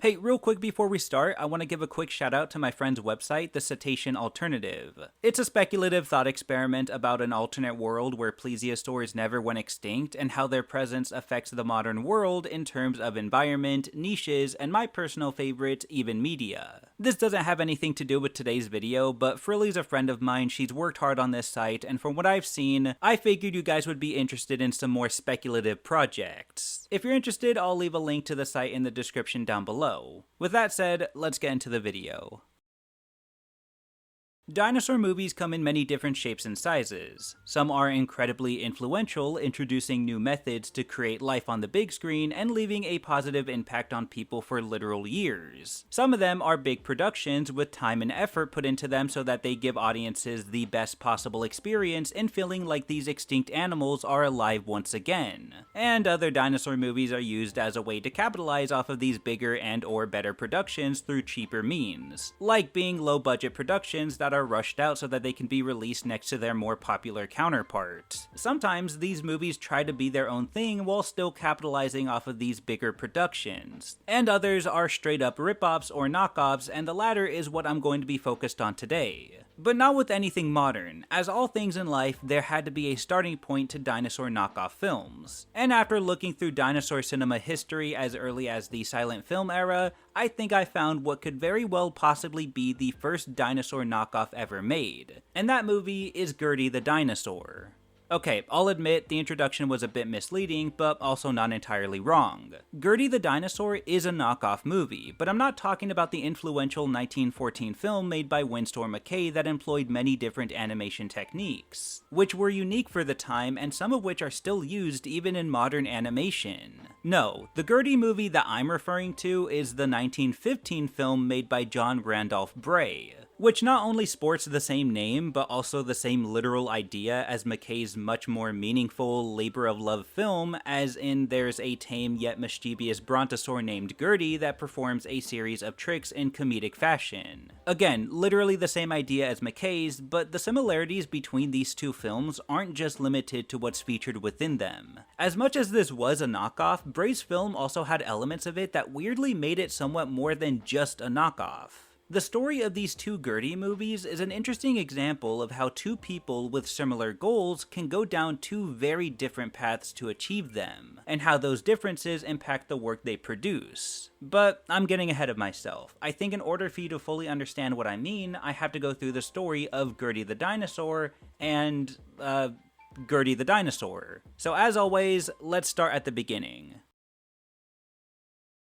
Hey, real quick before we start, I want to give a quick shout out to my friend's website, The Cetacean Alternative. It's a speculative thought experiment about an alternate world where plesiosaurs never went extinct and how their presence affects the modern world in terms of environment, niches, and my personal favorite, even media. This doesn't have anything to do with today's video, but Frilly's a friend of mine, she's worked hard on this site, and from what I've seen, I figured you guys would be interested in some more speculative projects. If you're interested, I'll leave a link to the site in the description down below. With that said, let's get into the video. Dinosaur movies come in many different shapes and sizes. Some are incredibly influential, introducing new methods to create life on the big screen and leaving a positive impact on people for literal years. Some of them are big productions with time and effort put into them so that they give audiences the best possible experience in feeling like these extinct animals are alive once again. And other dinosaur movies are used as a way to capitalize off of these bigger and/or better productions through cheaper means, like being low-budget productions that are rushed out so that they can be released next to their more popular counterparts. Sometimes these movies try to be their own thing while still capitalizing off of these bigger productions, and others are straight up rip-offs or knockoffs, and the latter is what I'm going to be focused on today. But not with anything modern. As all things in life, there had to be a starting point to dinosaur knockoff films. And after looking through dinosaur cinema history as early as the silent film era, I think I found what could very well possibly be the first dinosaur knockoff ever made. And that movie is Gertie the Dinosaur. Okay, I'll admit the introduction was a bit misleading, but also not entirely wrong. Gertie the Dinosaur is a knockoff movie, but I'm not talking about the influential 1914 film made by Winsor McCay that employed many different animation techniques, which were unique for the time and some of which are still used even in modern animation. No, the Gertie movie that I'm referring to is the 1915 film made by John Randolph Bray, which not only sports the same name, but also the same literal idea as McCay's much more meaningful labor of love film, as in there's a tame yet mischievous brontosaur named Gertie that performs a series of tricks in comedic fashion. Again, literally the same idea as McCay's, but the similarities between these two films aren't just limited to what's featured within them. As much as this was a knockoff, Bray's film also had elements of it that weirdly made it somewhat more than just a knockoff. The story of these two Gertie movies is an interesting example of how two people with similar goals can go down two very different paths to achieve them, and how those differences impact the work they produce. But I'm getting ahead of myself. I think in order for you to fully understand what I mean, I have to go through the story of Gertie the Dinosaur and, Gertie the Dinosaur. So as always, let's start at the beginning.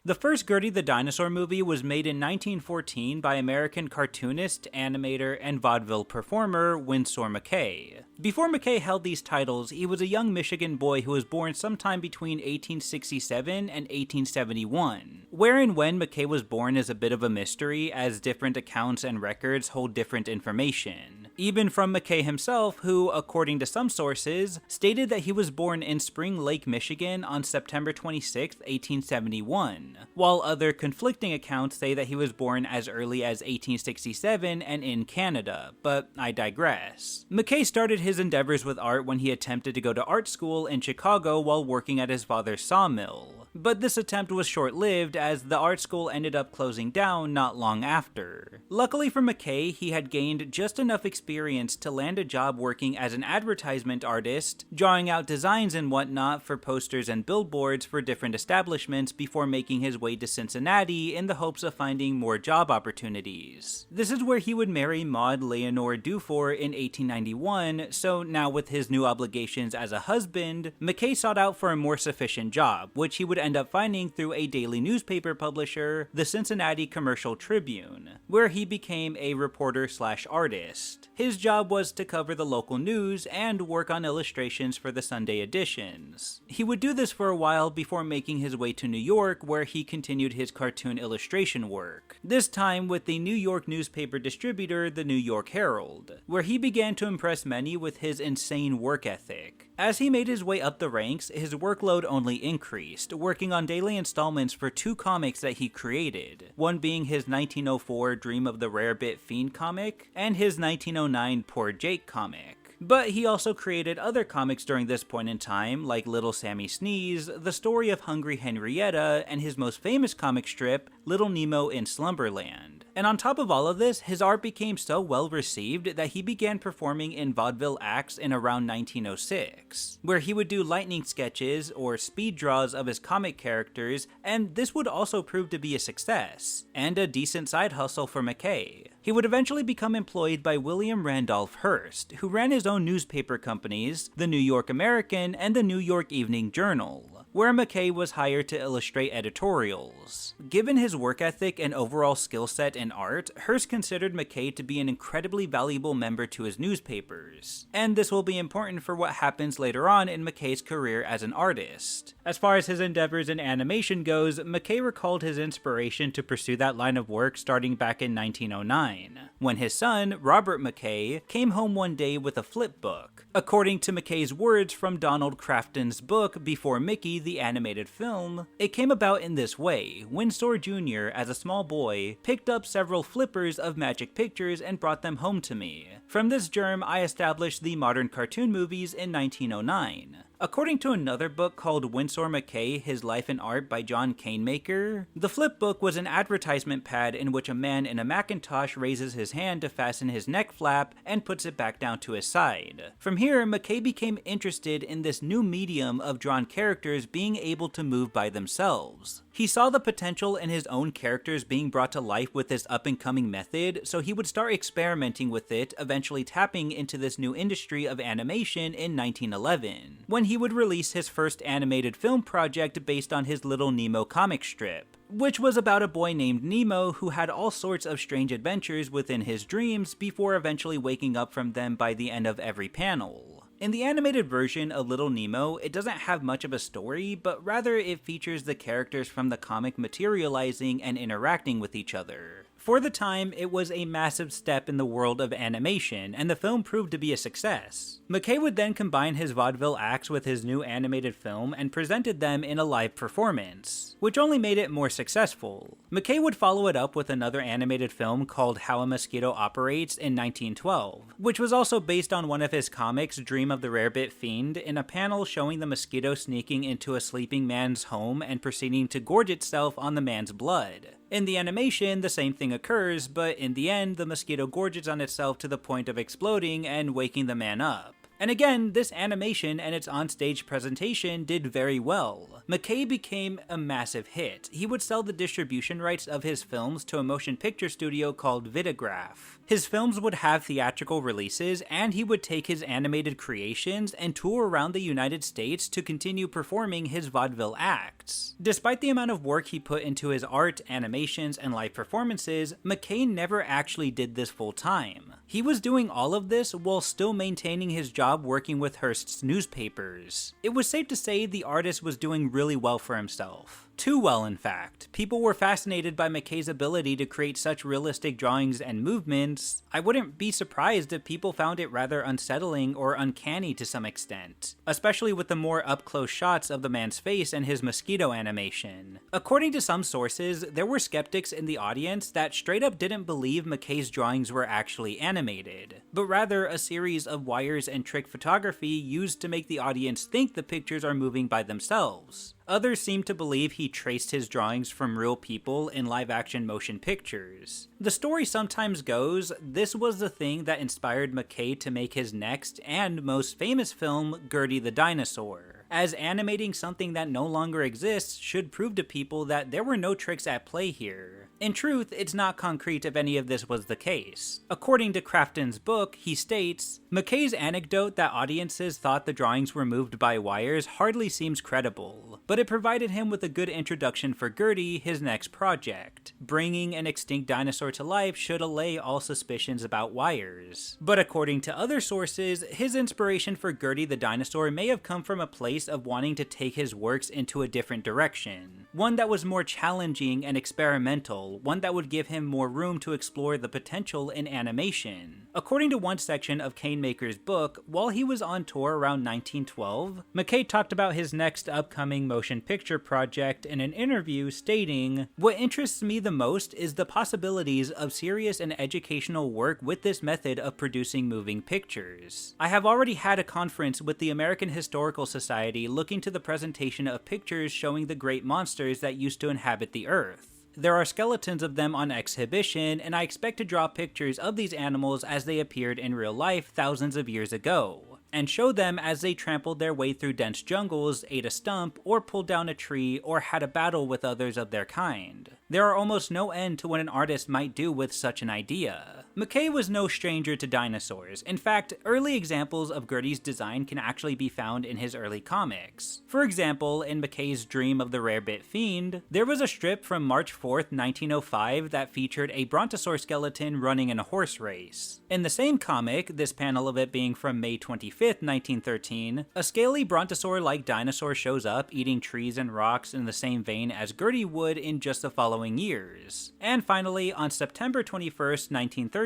The first Gertie the Dinosaur movie was made in 1914 by American cartoonist, animator, and vaudeville performer Winsor McCay. Before McCay held these titles, he was a young Michigan boy who was born sometime between 1867 and 1871. Where and when McCay was born is a bit of a mystery, as different accounts and records hold different information. Even from McCay himself, who, according to some sources, stated that he was born in Spring Lake, Michigan on September 26, 1871. While other conflicting accounts say that he was born as early as 1867 and in Canada, but I digress. McCay started his endeavors with art when he attempted to go to art school in Chicago while working at his father's sawmill. But this attempt was short-lived, as the art school ended up closing down not long after. Luckily for McCay, he had gained just enough experience to land a job working as an advertisement artist, drawing out designs and whatnot for posters and billboards for different establishments before making his way to Cincinnati in the hopes of finding more job opportunities. This is where he would marry Maud Leonore Dufour in 1891, so now with his new obligations as a husband, McCay sought out for a more sufficient job, which he would end up finding through a daily newspaper publisher, the Cincinnati Commercial Tribune, where he became a reporter/artist. His job was to cover the local news and work on illustrations for the Sunday editions. He would do this for a while before making his way to New York, where he continued his cartoon illustration work, this time with the New York newspaper distributor, the New York Herald, where he began to impress many with his insane work ethic. As he made his way up the ranks, his workload only increased, working on daily installments for two comics that he created, one being his 1904 Dream of the Rarebit Fiend comic, and his 1909 Poor Jake comic. But he also created other comics during this point in time, like Little Sammy Sneeze, The Story of Hungry Henrietta, and his most famous comic strip, Little Nemo in Slumberland. And on top of all of this, his art became so well received that he began performing in vaudeville acts in around 1906, where he would do lightning sketches or speed draws of his comic characters, and this would also prove to be a success, and a decent side hustle for McCay. He would eventually become employed by William Randolph Hearst, who ran his own newspaper companies, the New York American and the New York Evening Journal, where McCay was hired to illustrate editorials. Given his work ethic and overall skill set in art, Hearst considered McCay to be an incredibly valuable member to his newspapers, and this will be important for what happens later on in McCay's career as an artist. As far as his endeavors in animation goes, McCay recalled his inspiration to pursue that line of work starting back in 1909, when his son, Robert McCay, came home one day with a flip book. According to McCay's words from Donald Crafton's book, Before Mickey, the animated film, it came about in this way. Winsor Jr., as a small boy, picked up several flippers of Magic Pictures and brought them home to me. From this germ, I established the modern cartoon movies in 1909. According to another book called Winsor McCay, His Life in Art by John Canemaker, the flip book was an advertisement pad in which a man in a Macintosh raises his hand to fasten his neck flap and puts it back down to his side. From here, McCay became interested in this new medium of drawn characters being able to move by themselves. He saw the potential in his own characters being brought to life with this up-and-coming method, so he would start experimenting with it, eventually tapping into this new industry of animation in 1911, when he would release his first animated film project based on his Little Nemo comic strip, which was about a boy named Nemo who had all sorts of strange adventures within his dreams before eventually waking up from them by the end of every panel. In the animated version of Little Nemo, it doesn't have much of a story, but rather it features the characters from the comic materializing and interacting with each other. For the time, it was a massive step in the world of animation, and the film proved to be a success. McCay would then combine his vaudeville acts with his new animated film and presented them in a live performance, which only made it more successful. McCay would follow it up with another animated film called How a Mosquito Operates in 1912, which was also based on one of his comics, Dream of the Rarebit Fiend, in a panel showing the mosquito sneaking into a sleeping man's home and proceeding to gorge itself on the man's blood. In the animation, the same thing occurs, but in the end, the mosquito gorges on itself to the point of exploding and waking the man up. And again, this animation and its onstage presentation did very well. McCay became a massive hit. He would sell the distribution rights of his films to a motion picture studio called Vitagraph. His films would have theatrical releases, and he would take his animated creations and tour around the United States to continue performing his vaudeville acts. Despite the amount of work he put into his art, animations, and live performances, McCay never actually did this full time. He was doing all of this while still maintaining his job working with Hearst's newspapers. It was safe to say the artist was doing really well for himself. Too well, in fact. People were fascinated by McCay's ability to create such realistic drawings and movements. I wouldn't be surprised if people found it rather unsettling or uncanny to some extent, especially with the more up-close shots of the man's face and his mosquito animation. According to some sources, there were skeptics in the audience that straight up didn't believe McCay's drawings were actually animated, but rather a series of wires and trick photography used to make the audience think the pictures are moving by themselves. Others seem to believe he traced his drawings from real people in live-action motion pictures. The story sometimes goes, this was the thing that inspired McCay to make his next and most famous film, Gertie the Dinosaur, as animating something that no longer exists should prove to people that there were no tricks at play here. In truth, it's not concrete if any of this was the case. According to Crafton's book, he states, McCay's anecdote that audiences thought the drawings were moved by wires hardly seems credible, but it provided him with a good introduction for Gertie, his next project. Bringing an extinct dinosaur to life should allay all suspicions about wires. But according to other sources, his inspiration for Gertie the Dinosaur may have come from a place of wanting to take his works into a different direction. one that was more challenging and experimental, one that would give him more room to explore the potential in animation. According to one section of Canemaker's book, while he was on tour around 1912, McCay talked about his next upcoming motion picture project in an interview, stating, "What interests me the most is the possibilities of serious and educational work with this method of producing moving pictures. I have already had a conference with the American Historical Society looking to the presentation of pictures showing the great monsters that used to inhabit the Earth. There are skeletons of them on exhibition, and I expect to draw pictures of these animals as they appeared in real life thousands of years ago, and show them as they trampled their way through dense jungles, ate a stump, or pulled down a tree, or had a battle with others of their kind. There are almost no end to what an artist might do with such an idea." McCay was no stranger to dinosaurs. In fact, early examples of Gertie's design can actually be found in his early comics. For example, in McCay's Dream of the Rarebit Fiend, there was a strip from March 4th, 1905 that featured a brontosaur skeleton running in a horse race. In the same comic, this panel of it being from May 25th, 1913, a scaly brontosaur-like dinosaur shows up eating trees and rocks in the same vein as Gertie would in just the following years. And finally, on September 21st, 1913,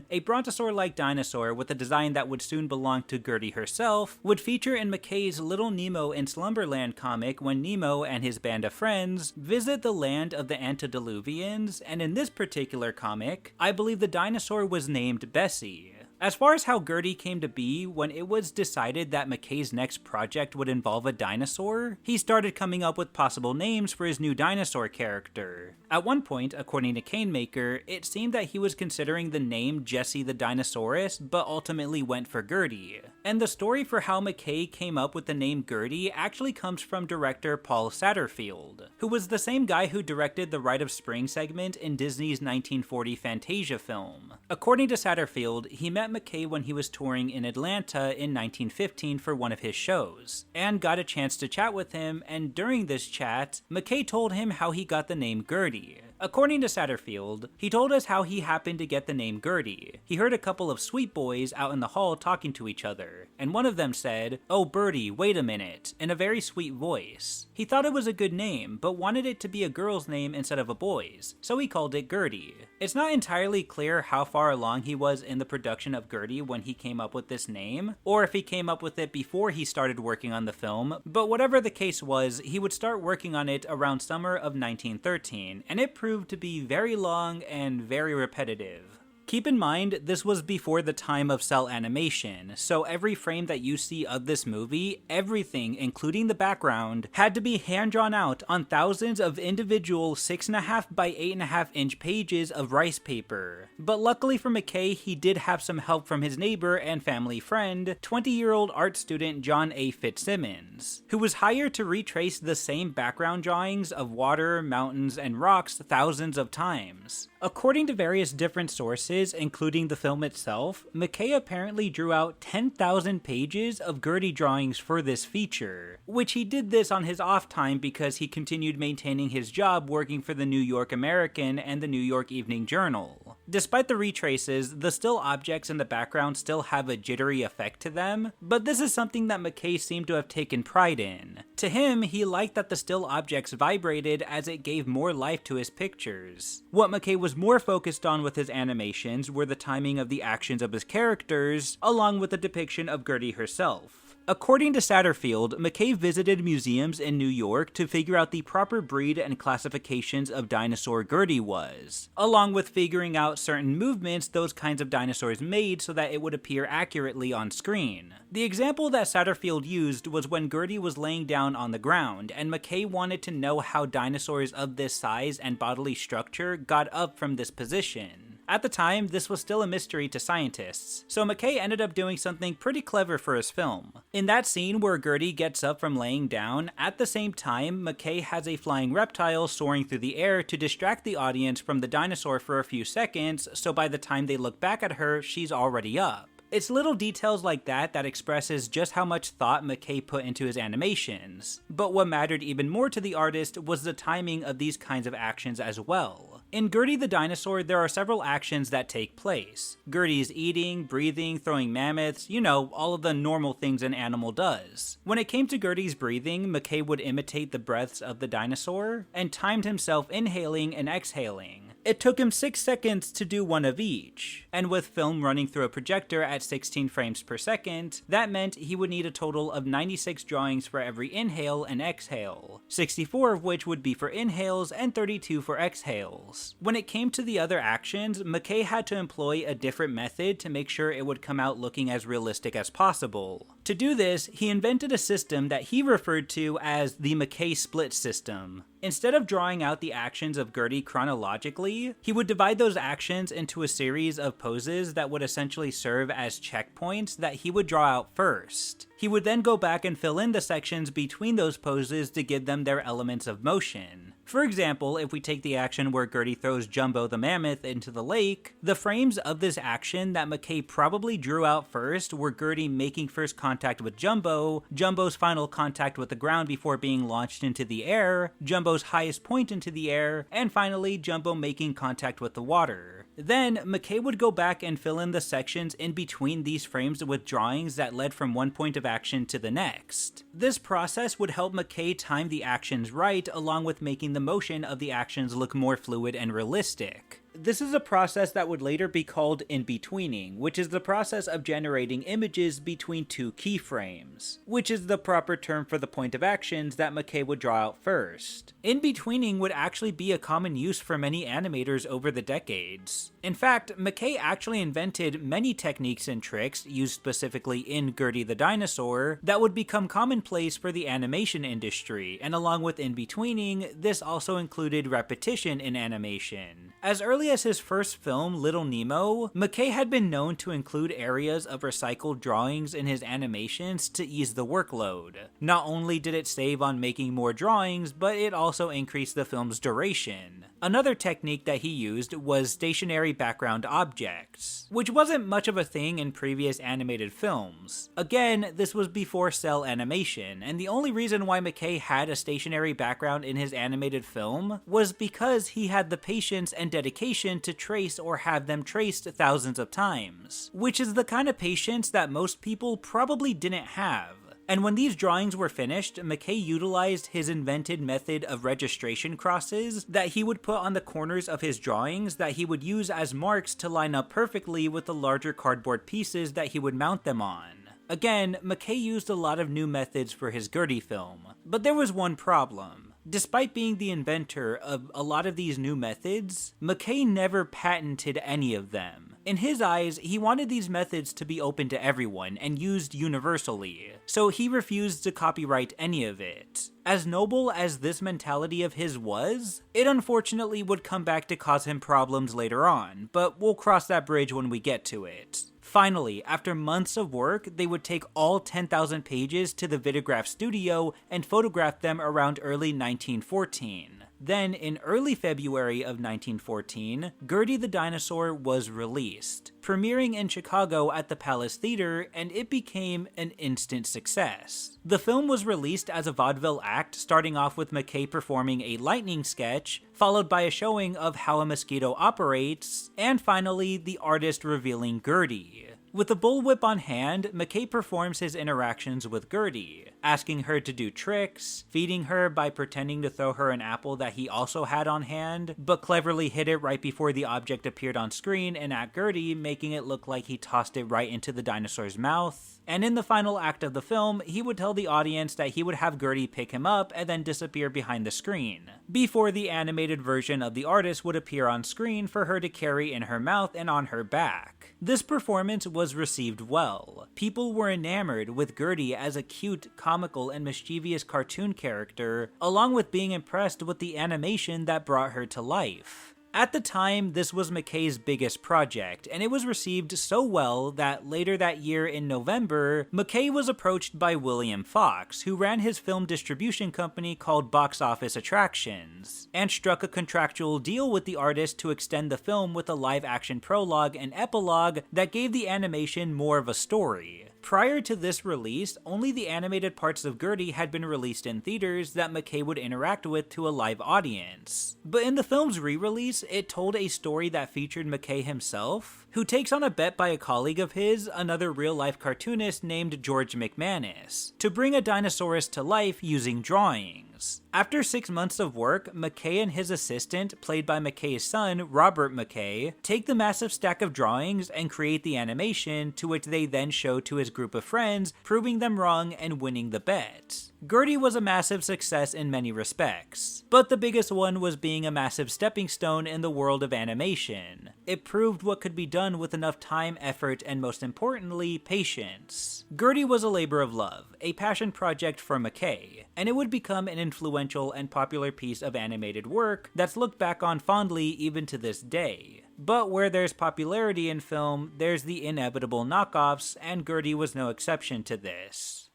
a brontosaur-like dinosaur with a design that would soon belong to Gertie herself would feature in McCay's Little Nemo in Slumberland comic when Nemo and his band of friends visit the land of the antediluvians, and in this particular comic, I believe the dinosaur was named Bessie. As far as how Gertie came to be, when it was decided that McCay's next project would involve a dinosaur, he started coming up with possible names for his new dinosaur character. At one point, according to Canemaker, it seemed that he was considering the name Gertie the Dinosaur, but ultimately went for Gertie. And the story for how McCay came up with the name Gertie actually comes from director Paul Satterfield, who was the same guy who directed the Rite of Spring segment in Disney's 1940 Fantasia film. According to Satterfield, he met McCay when he was touring in Atlanta in 1915 for one of his shows, and got a chance to chat with him, and during this chat, McCay told him how he got the name Gertie. According to Satterfield, he told us how he happened to get the name Gertie. He heard a couple of sweet boys out in the hall talking to each other, and one of them said, "Oh Birdie, wait a minute," in a very sweet voice. He thought it was a good name, but wanted it to be a girl's name instead of a boy's, so he called it Gertie. It's not entirely clear how far along he was in the production of Gertie when he came up with this name, or if he came up with it before he started working on the film, but whatever the case was, he would start working on it around summer of 1913, and it proved to be very long and very repetitive. Keep in mind, this was before the time of cell animation, so every frame that you see of this movie, everything, including the background, had to be hand-drawn out on thousands of individual 6.5 by 8.5 inch pages of rice paper. But luckily for McCay, he did have some help from his neighbor and family friend, 20-year-old art student John A. Fitzsimmons, who was hired to retrace the same background drawings of water, mountains, and rocks thousands of times. According to various different sources, including the film itself, McCay apparently drew out 10,000 pages of Gertie drawings for this feature, which he did this on his off time because he continued maintaining his job working for the New York American and the New York Evening Journal. Despite the retraces, the still objects in the background still have a jittery effect to them, but this is something that McCay seemed to have taken pride in. To him, he liked that the still objects vibrated as it gave more life to his pictures. What McCay was more focused on with his animations were the timing of the actions of his characters, along with the depiction of Gertie herself. According to Satterfield, McCay visited museums in New York to figure out the proper breed and classifications of dinosaur Gertie was, along with figuring out certain movements those kinds of dinosaurs made so that it would appear accurately on screen. The example that Satterfield used was when Gertie was laying down on the ground, and McCay wanted to know how dinosaurs of this size and bodily structure got up from this position. At the time, this was still a mystery to scientists, so McCay ended up doing something pretty clever for his film. In that scene where Gertie gets up from laying down, at the same time, McCay has a flying reptile soaring through the air to distract the audience from the dinosaur for a few seconds, so by the time they look back at her, she's already up. It's little details like that that expresses just how much thought McCay put into his animations. But what mattered even more to the artist was the timing of these kinds of actions as well. In Gertie the Dinosaur, there are several actions that take place. Gertie's eating, breathing, throwing mammoths, all of the normal things an animal does. When it came to Gertie's breathing, McCay would imitate the breaths of the dinosaur, and timed himself inhaling and exhaling. It took him 6 seconds to do one of each, and with film running through a projector at 16 frames per second, that meant he would need a total of 96 drawings for every inhale and exhale, 64 of which would be for inhales and 32 for exhales. When it came to the other actions, McCay had to employ a different method to make sure it would come out looking as realistic as possible. To do this, he invented a system that he referred to as the McCay split system. Instead of drawing out the actions of Gertie chronologically, he would divide those actions into a series of poses that would essentially serve as checkpoints that he would draw out first. He would then go back and fill in the sections between those poses to give them their elements of motion. For example, if we take the action where Gertie throws Jumbo the mammoth into the lake, the frames of this action that McCay probably drew out first were Gertie making first contact with Jumbo, Jumbo's final contact with the ground before being launched into the air, Jumbo's highest point into the air, and finally Jumbo making contact with the water. Then, McCay would go back and fill in the sections in between these frames with drawings that led from one point of action to the next. This process would help McCay time the actions right, along with making the motion of the actions look more fluid and realistic. This is a process that would later be called in-betweening, which is the process of generating images between two keyframes, which is the proper term for the point of actions that McCay would draw out first. In-betweening would actually be a common use for many animators over the decades. In fact, McCay actually invented many techniques and tricks used specifically in Gertie the Dinosaur that would become commonplace for the animation industry, and along with in-betweening, this also included repetition in animation. As early as his first film, Little Nemo, McCay had been known to include areas of recycled drawings in his animations to ease the workload. Not only did it save on making more drawings, but it also increased the film's duration. Another technique that he used was stationary background objects, which wasn't much of a thing in previous animated films. Again, this was before cell animation, and the only reason why McCay had a stationary background in his animated film was because he had the patience and dedication to trace or have them traced thousands of times, which is the kind of patience that most people probably didn't have. And when these drawings were finished, McCay utilized his invented method of registration crosses that he would put on the corners of his drawings that he would use as marks to line up perfectly with the larger cardboard pieces that he would mount them on. Again, McCay used a lot of new methods for his Gertie film, but there was one problem. Despite being the inventor of a lot of these new methods, McCay never patented any of them. In his eyes, he wanted these methods to be open to everyone and used universally, so he refused to copyright any of it. As noble as this mentality of his was, it unfortunately would come back to cause him problems later on, but we'll cross that bridge when we get to it. Finally, after months of work, they would take all 10,000 pages to the Vitagraph studio and photograph them around early 1914. Then, in early February of 1914, Gertie the Dinosaur was released, premiering in Chicago at the Palace Theater, and it became an instant success. The film was released as a vaudeville act, starting off with McCay performing a lightning sketch, followed by a showing of how a mosquito operates, and finally, the artist revealing Gertie. With the bullwhip on hand, McCay performs his interactions with Gertie, asking her to do tricks, feeding her by pretending to throw her an apple that he also had on hand, but cleverly hid it right before the object appeared on screen and at Gertie, making it look like he tossed it right into the dinosaur's mouth. And in the final act of the film, he would tell the audience that he would have Gertie pick him up and then disappear behind the screen, before the animated version of the artist would appear on screen for her to carry in her mouth and on her back. This performance was received well. People were enamored with Gertie as a cute, comical, and mischievous cartoon character, along with being impressed with the animation that brought her to life. At the time, this was McCay's biggest project, and it was received so well that later that year in November, McCay was approached by William Fox, who ran his film distribution company called Box Office Attractions, and struck a contractual deal with the artist to extend the film with a live-action prologue and epilogue that gave the animation more of a story. Prior to this release, only the animated parts of Gertie had been released in theaters that McCay would interact with to a live audience. But in the film's re-release, it told a story that featured McCay himself, who takes on a bet by a colleague of his, another real-life cartoonist named George McManus, to bring a Dinosaurus to life using drawings. After 6 months of work, McCay and his assistant, played by McCay's son, Robert McCay, take the massive stack of drawings and create the animation, to which they then show to his group of friends, proving them wrong and winning the bet. Gertie was a massive success in many respects, but the biggest one was being a massive stepping stone in the world of animation. It proved what could be done with enough time, effort, and most importantly, patience. Gertie was a labor of love, a passion project for McCay, and it would become an influential and popular piece of animated work that's looked back on fondly even to this day. But where there's popularity in film, there's the inevitable knockoffs, and Gertie was no exception to this.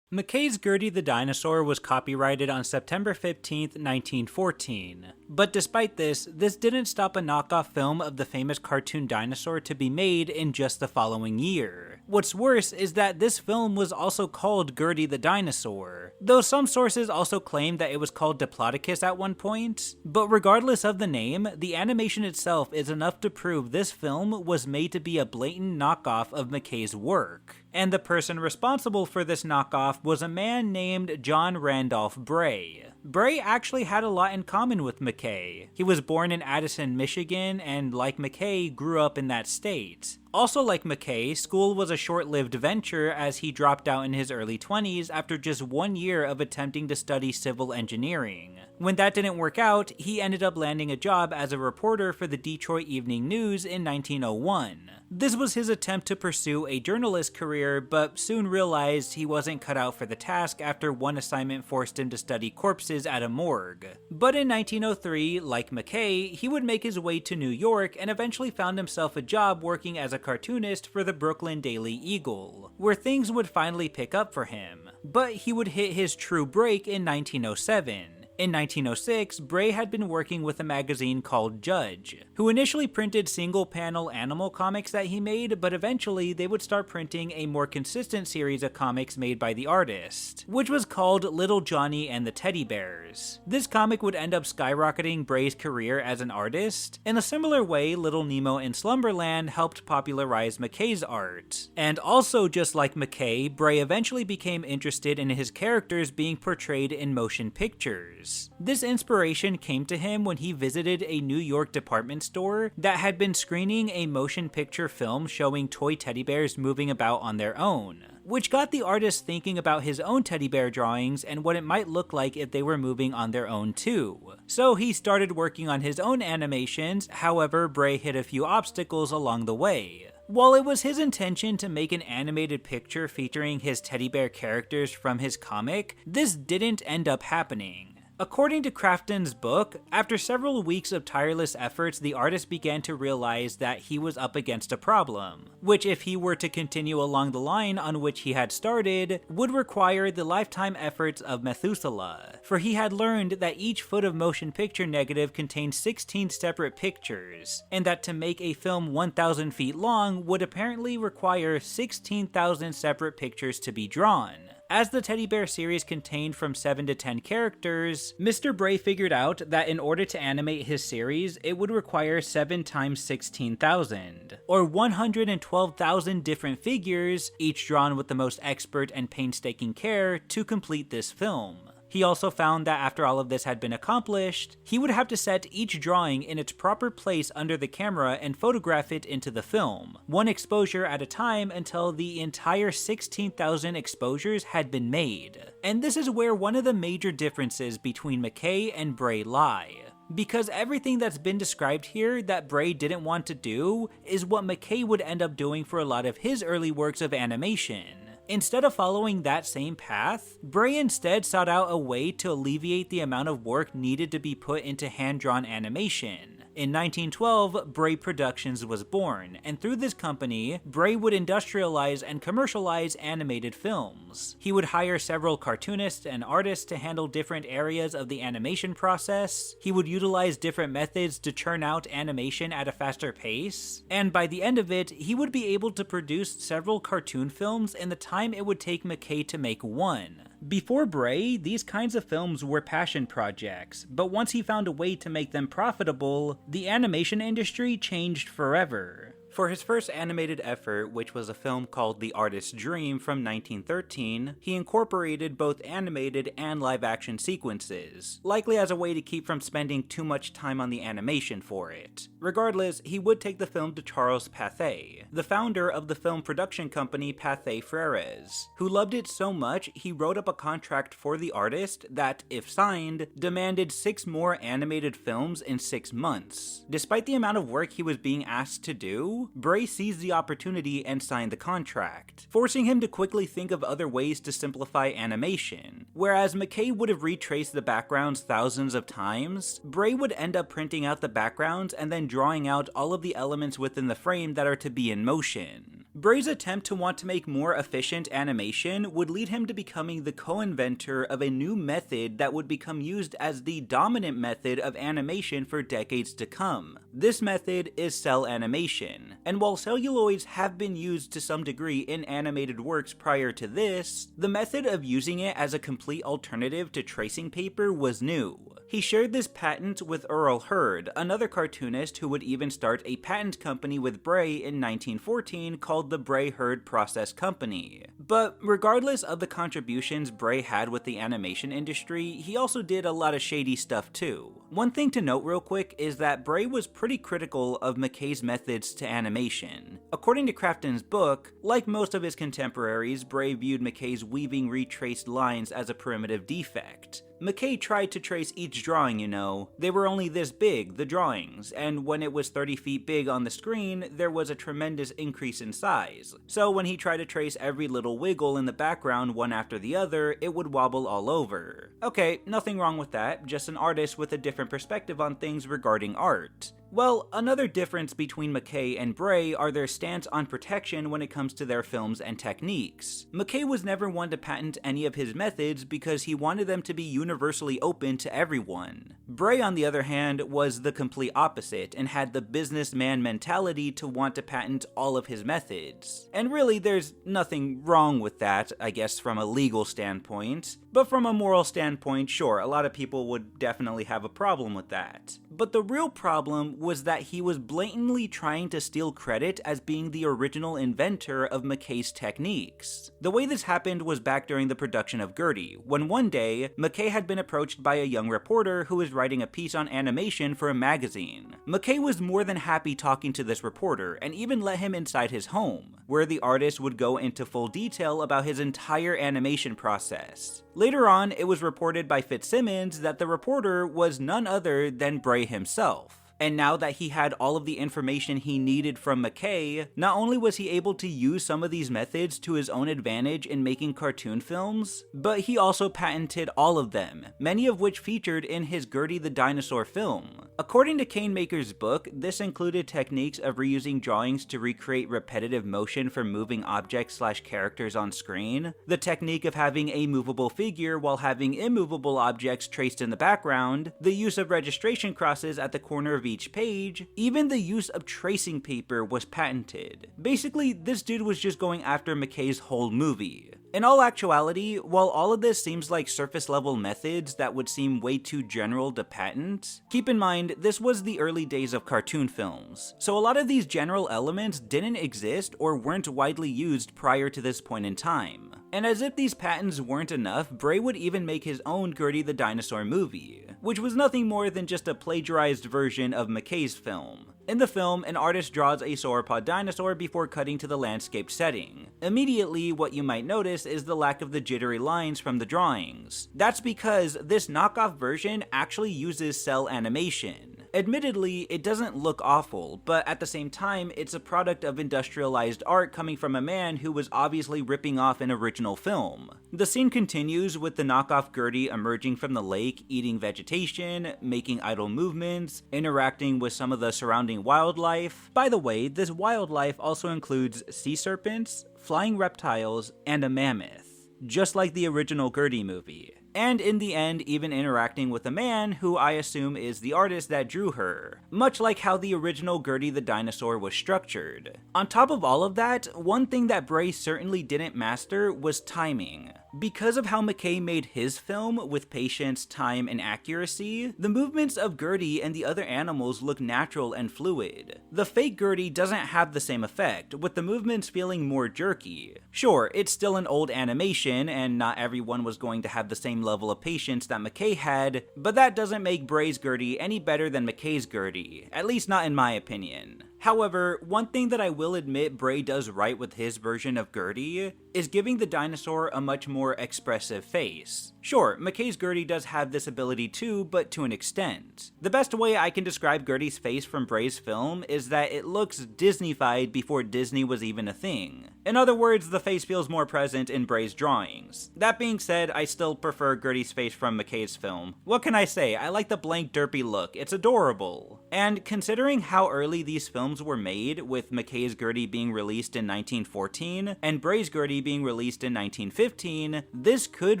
McCay's Gertie the Dinosaur was copyrighted on September 15, 1914. But despite this didn't stop a knockoff film of the famous cartoon dinosaur to be made in just the following year. What's worse is that this film was also called Gertie the Dinosaur, though some sources also claim that it was called Diplodocus at one point. But regardless of the name, the animation itself is enough to prove this film was made to be a blatant knockoff of McCay's work. And the person responsible for this knockoff was a man named John Randolph Bray. Bray actually had a lot in common with McCay. He was born in Addison, Michigan, and like McCay, grew up in that state. Also like McCay, school was a short-lived venture as he dropped out in his early 20s after just 1 year of attempting to study civil engineering. When that didn't work out, he ended up landing a job as a reporter for the Detroit Evening News in 1901. This was his attempt to pursue a journalist career, but soon realized he wasn't cut out for the task after one assignment forced him to study corpses at a morgue. But in 1903, like McCay, he would make his way to New York and eventually found himself a job working as a cartoonist for the Brooklyn Daily Eagle, where things would finally pick up for him. But he would hit his true break in 1907. In 1906, Bray had been working with a magazine called Judge, who initially printed single-panel animal comics that he made, but eventually they would start printing a more consistent series of comics made by the artist, which was called Little Johnny and the Teddy Bears. This comic would end up skyrocketing Bray's career as an artist. In a similar way, Little Nemo in Slumberland helped popularize McCay's art. And also just like McCay, Bray eventually became interested in his characters being portrayed in motion pictures. This inspiration came to him when he visited a New York department store that had been screening a motion picture film showing toy teddy bears moving about on their own, which got the artist thinking about his own teddy bear drawings and what it might look like if they were moving on their own too. So he started working on his own animations, however Bray hit a few obstacles along the way. While it was his intention to make an animated picture featuring his teddy bear characters from his comic, this didn't end up happening. According to Crafton's book, after several weeks of tireless efforts, the artist began to realize that he was up against a problem, which if he were to continue along the line on which he had started, would require the lifetime efforts of Methuselah, for he had learned that each foot of motion picture negative contained 16 separate pictures, and that to make a film 1,000 feet long would apparently require 16,000 separate pictures to be drawn. As the Teddy Bear series contained from 7 to 10 characters, Mr. Bray figured out that in order to animate his series, it would require 7 times 16,000, or 112,000 different figures, each drawn with the most expert and painstaking care, to complete this film. He also found that after all of this had been accomplished, he would have to set each drawing in its proper place under the camera and photograph it into the film, one exposure at a time until the entire 16,000 exposures had been made. And this is where one of the major differences between McCay and Bray lie. Because everything that's been described here that Bray didn't want to do is what McCay would end up doing for a lot of his early works of animation. Instead of following that same path, Bray instead sought out a way to alleviate the amount of work needed to be put into hand-drawn animation. In 1912, Bray Productions was born, and through this company, Bray would industrialize and commercialize animated films. He would hire several cartoonists and artists to handle different areas of the animation process. He would utilize different methods to churn out animation at a faster pace, and by the end of it, he would be able to produce several cartoon films in the time it would take McCay to make one. Before Bray, these kinds of films were passion projects, but once he found a way to make them profitable, the animation industry changed forever. For his first animated effort, which was a film called The Artist's Dream from 1913, he incorporated both animated and live-action sequences, likely as a way to keep from spending too much time on the animation for it. Regardless, he would take the film to Charles Pathé, the founder of the film production company Pathé Frères, who loved it so much he wrote up a contract for the artist that, if signed, demanded 6 more animated films in 6 months. Despite the amount of work he was being asked to do, Bray seized the opportunity and signed the contract, forcing him to quickly think of other ways to simplify animation. Whereas McCay would have retraced the backgrounds thousands of times, Bray would end up printing out the backgrounds and then drawing out all of the elements within the frame that are to be in motion. Bray's attempt to want to make more efficient animation would lead him to becoming the co-inventor of a new method that would become used as the dominant method of animation for decades to come. This method is cell animation, and while celluloids have been used to some degree in animated works prior to this, the method of using it as a complete alternative to tracing paper was new. He shared this patent with Earl Hurd, another cartoonist who would even start a patent company with Bray in 1914 called the Bray-Hurd Process Company. But regardless of the contributions Bray had with the animation industry, he also did a lot of shady stuff too. One thing to note real quick is that Bray was pretty critical of McCay's methods to animation. According to Crafton's book, like most of his contemporaries, Bray viewed McCay's weaving retraced lines as a primitive defect. McCay tried to trace each drawing, you know. They were only this big, the drawings, and when it was 30 feet big on the screen, there was a tremendous increase in size. So when he tried to trace every little wiggle in the background one after the other, it would wobble all over. Okay, nothing wrong with that, just an artist with a different perspective on things regarding art. Well, another difference between McCay and Bray are their stance on protection when it comes to their films and techniques. McCay was never one to patent any of his methods because he wanted them to be universally open to everyone. Bray, on the other hand, was the complete opposite and had the businessman mentality to want to patent all of his methods. And really, there's nothing wrong with that, I guess, from a legal standpoint. But from a moral standpoint, sure, a lot of people would definitely have a problem with that. But the real problem was that he was blatantly trying to steal credit as being the original inventor of McCay's techniques. The way this happened was back during the production of Gertie, when one day, McCay had been approached by a young reporter who was writing a piece on animation for a magazine. McCay was more than happy talking to this reporter, and even let him inside his home, where the artist would go into full detail about his entire animation process. Later on, it was reported by Fitzsimmons that the reporter was none other than Bray himself. And now that he had all of the information he needed from McCay, not only was he able to use some of these methods to his own advantage in making cartoon films, but he also patented all of them, many of which featured in his Gertie the Dinosaur film. According to Canemaker's book, this included techniques of reusing drawings to recreate repetitive motion for moving objects/characters on screen, the technique of having a movable figure while having immovable objects traced in the background, the use of registration crosses at the corner of each page, even the use of tracing paper was patented. Basically, this dude was just going after McCay's whole movie. In all actuality, while all of this seems like surface level methods that would seem way too general to patent, keep in mind this was the early days of cartoon films, so a lot of these general elements didn't exist or weren't widely used prior to this point in time. And as if these patents weren't enough, Bray would even make his own Gertie the Dinosaur movie, which was nothing more than just a plagiarized version of McCay's film. In the film, an artist draws a sauropod dinosaur before cutting to the landscape setting. Immediately, what you might notice is the lack of the jittery lines from the drawings. That's because this knockoff version actually uses cell animation. Admittedly, it doesn't look awful, but at the same time, it's a product of industrialized art coming from a man who was obviously ripping off an original film. The scene continues with the knockoff Gertie emerging from the lake, eating vegetation, making idle movements, interacting with some of the surrounding wildlife. By the way, this wildlife also includes sea serpents, flying reptiles, and a mammoth, just like the original Gertie movie. And in the end, even interacting with a man who I assume is the artist that drew her, much like how the original Gertie the Dinosaur was structured. On top of all of that, one thing that Bray certainly didn't master was timing. Because of how McCay made his film with patience, time, and accuracy, the movements of Gertie and the other animals look natural and fluid. The fake Gertie doesn't have the same effect, with the movements feeling more jerky. Sure, it's still an old animation, and not everyone was going to have the same level of patience that McCay had, but that doesn't make Bray's Gertie any better than McCay's Gertie, at least not in my opinion. However, one thing that I will admit Bray does right with his version of Gertie is giving the dinosaur a much more expressive face. Sure, McCay's Gertie does have this ability too, but to an extent. The best way I can describe Gertie's face from Bray's film is that it looks Disney-fied before Disney was even a thing. In other words, the face feels more present in Bray's drawings. That being said, I still prefer Gertie's face from McCay's film. What can I say? I like the blank derpy look, it's adorable. And considering how early these films were made, with McCay's Gertie being released in 1914 and Bray's Gertie being released in 1915, this could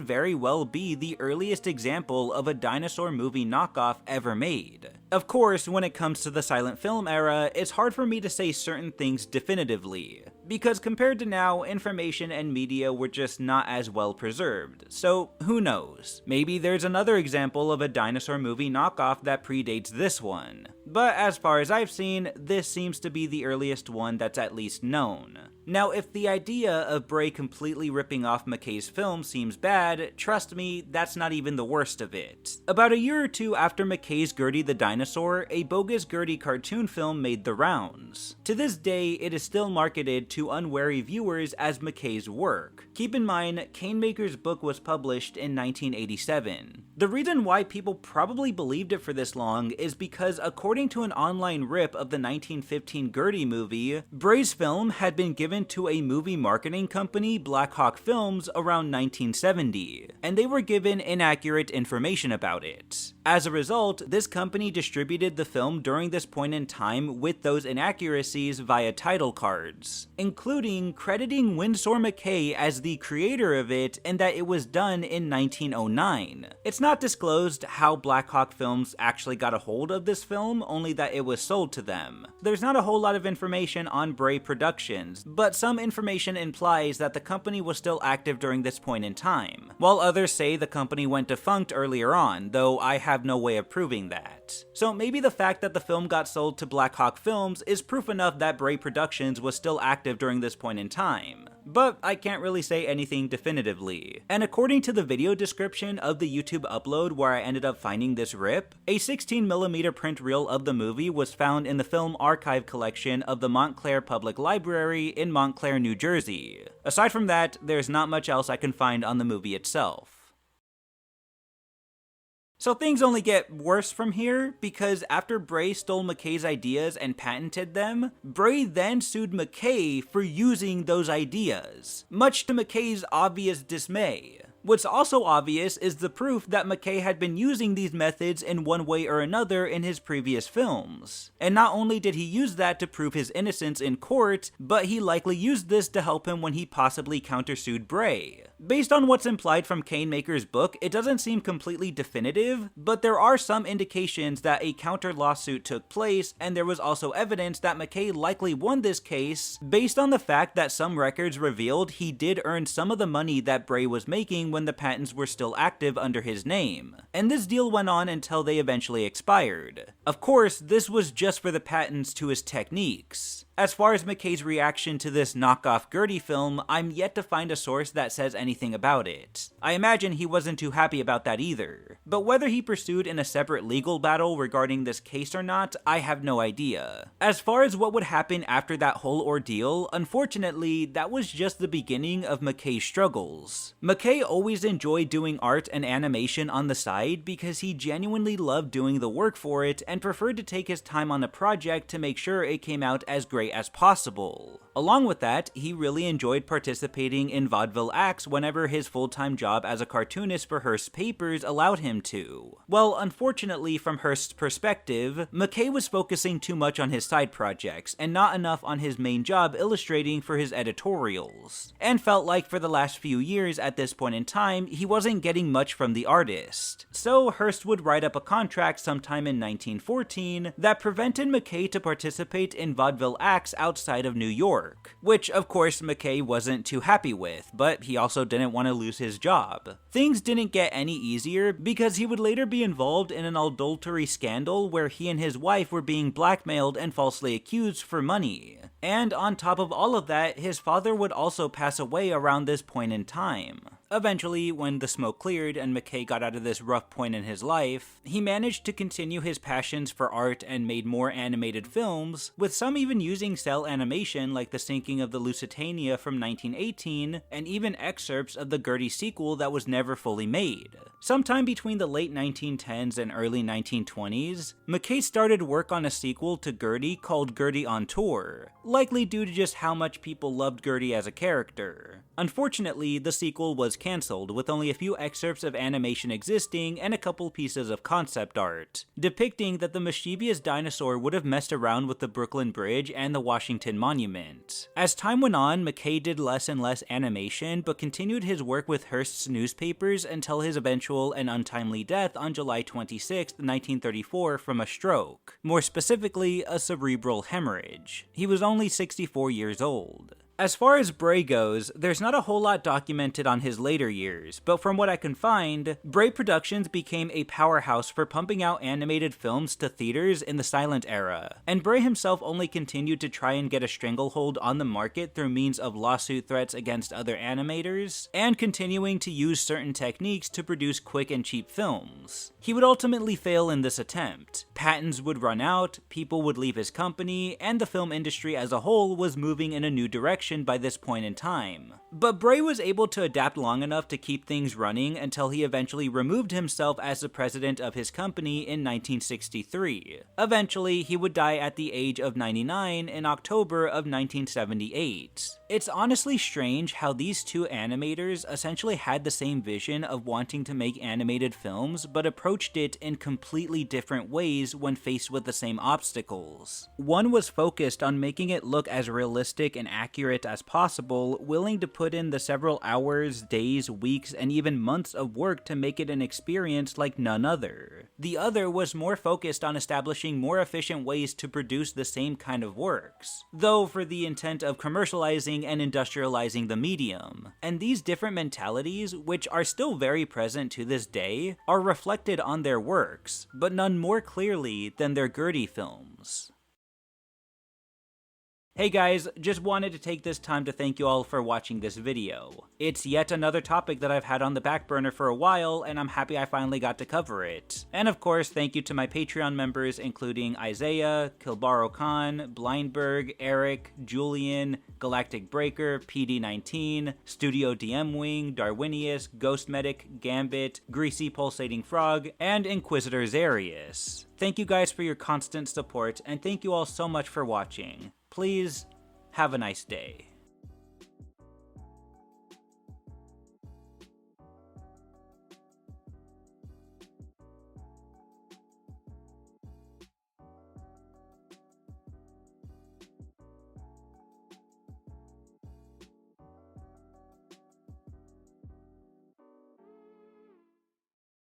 very well be the earliest example of a dinosaur movie knockoff ever made. Of course, when it comes to the silent film era, it's hard for me to say certain things definitively, because compared to now, information and media were just not as well preserved, so who knows? Maybe there's another example of a dinosaur movie knockoff that predates this one. But as far as I've seen, this seems to be the earliest one that's at least known. Now, if the idea of Bray completely ripping off McCay's film seems bad, trust me, that's not even the worst of it. About a year or two after McCay's Gertie the Dinosaur, a bogus Gertie cartoon film made the rounds. To this day, it is still marketed to unwary viewers as McCay's work. Keep in mind, Canemaker's book was published in 1987. The reason why people probably believed it for this long is because according to an online rip of the 1915 Gertie movie, Bray's film had been given to a movie marketing company, Black Hawk Films, around 1970, and they were given inaccurate information about it. As a result, this company distributed the film during this point in time with those inaccuracies via title cards, including crediting Winsor McCay as the creator of it and that it was done in 1909. It's not disclosed how Black Hawk Films actually got a hold of this film, only that it was sold to them. There's not a whole lot of information on Bray Productions, but some information implies that the company was still active during this point in time, while others say the company went defunct earlier on, though I have no way of proving that. So maybe the fact that the film got sold to Black Hawk Films is proof enough that Bray Productions was still active during this point in time. But I can't really say anything definitively. And according to the video description of the YouTube upload where I ended up finding this rip, a 16mm print reel of the movie was found in the film archive collection of the Montclair Public Library in Montclair, New Jersey. Aside from that, there's not much else I can find on the movie itself. So things only get worse from here, because after Bray stole McCay's ideas and patented them, Bray then sued McCay for using those ideas, much to McCay's obvious dismay. What's also obvious is the proof that McCay had been using these methods in one way or another in his previous films. And not only did he use that to prove his innocence in court, but he likely used this to help him when he possibly countersued Bray. Based on what's implied from Canemaker's book, it doesn't seem completely definitive, but there are some indications that a counter lawsuit took place, and there was also evidence that McCay likely won this case based on the fact that some records revealed he did earn some of the money that Bray was making when the patents were still active under his name, and this deal went on until they eventually expired. Of course, this was just for the patents to his techniques. As far as McCay's reaction to this knockoff Gertie film, I'm yet to find a source that says anything about it. I imagine he wasn't too happy about that either. But whether he pursued in a separate legal battle regarding this case or not, I have no idea. As far as what would happen after that whole ordeal, unfortunately, that was just the beginning of McCay's struggles. McCay always enjoyed doing art and animation on the side because he genuinely loved doing the work for it and preferred to take his time on a project to make sure it came out as great as possible. Along with that, he really enjoyed participating in vaudeville acts whenever his full-time job as a cartoonist for Hearst's papers allowed him to. Well, unfortunately from Hearst's perspective, McCay was focusing too much on his side projects and not enough on his main job illustrating for his editorials, and felt like for the last few years at this point in time, he wasn't getting much from the artist. So Hearst would write up a contract sometime in 1914 that prevented McCay to participate in vaudeville acts outside of New York, which of course McCay wasn't too happy with, but he also didn't want to lose his job. Things didn't get any easier because he would later be involved in an adultery scandal where he and his wife were being blackmailed and falsely accused for money. And on top of all of that, his father would also pass away around this point in time. Eventually, when the smoke cleared and McCay got out of this rough point in his life, he managed to continue his passions for art and made more animated films, with some even using cell animation like The Sinking of the Lusitania from 1918, and even excerpts of the Gertie sequel that was never fully made. Sometime between the late 1910s and early 1920s, McCay started work on a sequel to Gertie called Gertie on Tour, likely due to just how much people loved Gertie as a character. Unfortunately, the sequel was cancelled, with only a few excerpts of animation existing and a couple pieces of concept art, depicting that the mischievous dinosaur would have messed around with the Brooklyn Bridge and the Washington Monument. As time went on, McCay did less and less animation, but continued his work with Hearst's newspapers until his eventual and untimely death on July 26, 1934 from a stroke, more specifically, a cerebral hemorrhage. He was only 64 years old. As far as Bray goes, there's not a whole lot documented on his later years, but from what I can find, Bray Productions became a powerhouse for pumping out animated films to theaters in the silent era, and Bray himself only continued to try and get a stranglehold on the market through means of lawsuit threats against other animators, and continuing to use certain techniques to produce quick and cheap films. He would ultimately fail in this attempt. Patents would run out, people would leave his company, and the film industry as a whole was moving in a new direction by this point in time. But Bray was able to adapt long enough to keep things running until he eventually removed himself as the president of his company in 1963. Eventually, he would die at the age of 99 in October of 1978. It's honestly strange how these two animators essentially had the same vision of wanting to make animated films, but approached it in completely different ways when faced with the same obstacles. One was focused on making it look as realistic and accurate as possible, willing to put in the several hours, days, weeks, and even months of work to make it an experience like none other. The other was more focused on establishing more efficient ways to produce the same kind of works, though for the intent of commercializing and industrializing the medium. And these different mentalities, which are still very present to this day, are reflected on their works, but none more clearly than their Gertie films. Hey guys, just wanted to take this time to thank you all for watching this video. It's yet another topic that I've had on the back burner for a while, and I'm happy I finally got to cover it. And of course, thank you to my Patreon members, including Isaiah, Kilbaro Khan, Blindberg, Eric, Julian, Galactic Breaker, PD19, Studio DM Wing, Darwinius, Ghost Medic, Gambit, Greasy Pulsating Frog, and Inquisitor Zarius. Thank you guys for your constant support, and thank you all so much for watching. Please, have a nice day.